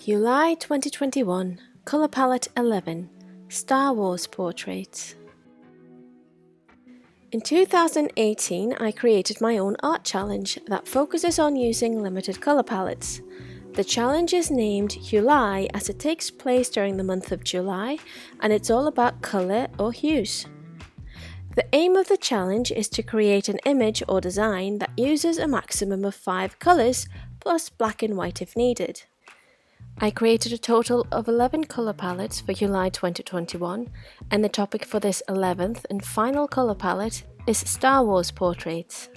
July 2021, Color Palette 11, Star Wars Portrait. In 2018, I created my own art challenge that focuses on using limited color palettes. The challenge is named Huely as it takes place during the month of July, and it's all about color or hues. The aim of the challenge is to create an image or design that uses a maximum of 5 colors plus black and white if needed. I created a total of 11 colour palettes for July 2021, and the topic for this 11th and final colour palette is Star Wars portraits.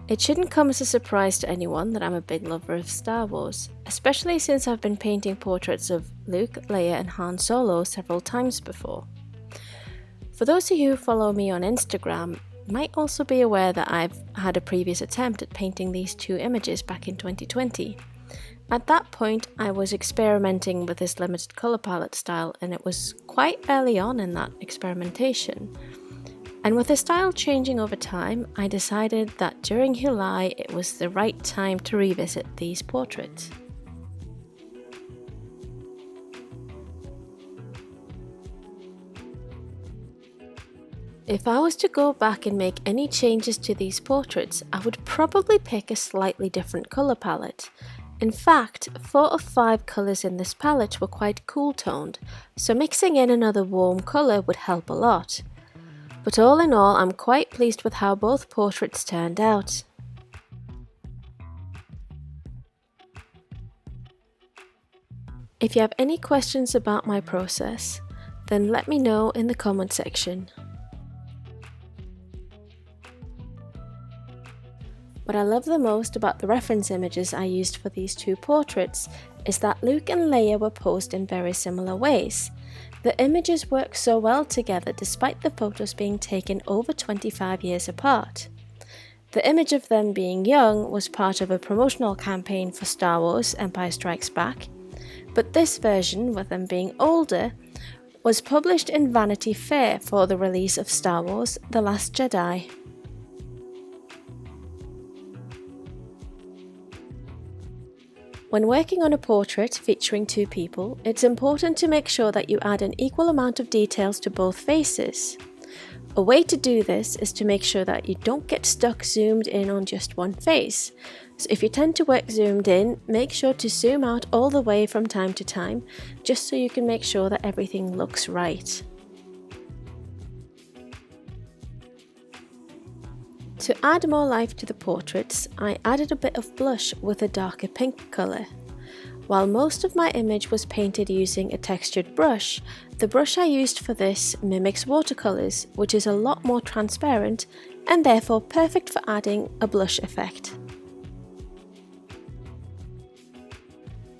It shouldn't come as a surprise to anyone that I'm a big lover of Star Wars, especially since I've been painting portraits of Luke, Leia and Han Solo several times before. For those of you who follow me on Instagram, you might also be aware that I've had a previous attempt at painting these two images back in 2020. At that point, I was experimenting with this limited colour palette style, and it was quite early on in that experimentation. And with the style changing over time, I decided that during July it was the right time to revisit these portraits. If I was to go back and make any changes to these portraits, I would probably pick a slightly different colour palette. In fact, 4 of 5 colours in this palette were quite cool toned, so mixing in another warm colour would help a lot. But all in all, I'm quite pleased with how both portraits turned out. If you have any questions about my process, then let me know in the comment section. What I love the most about the reference images I used for these two portraits is that Luke and Leia were posed in very similar ways. The images work so well together despite the photos being taken over 25 years apart. The image of them being young was part of a promotional campaign for Star Wars Empire Strikes Back, but this version, with them being older, was published in Vanity Fair for the release of Star Wars The Last Jedi. When working on a portrait featuring two people, it's important to make sure that you add an equal amount of details to both faces. A way to do this is to make sure that you don't get stuck zoomed in on just one face. So if you tend to work zoomed in, make sure to zoom out all the way from time to time, just so you can make sure that everything looks right. To add more life to the portraits, I added a bit of blush with a darker pink colour. While most of my image was painted using a textured brush, the brush I used for this mimics watercolours, which is a lot more transparent and therefore perfect for adding a blush effect.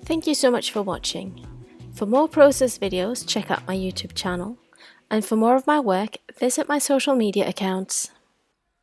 Thank you so much for watching. For more process videos, check out my YouTube channel, and for more of my work, visit my social media accounts.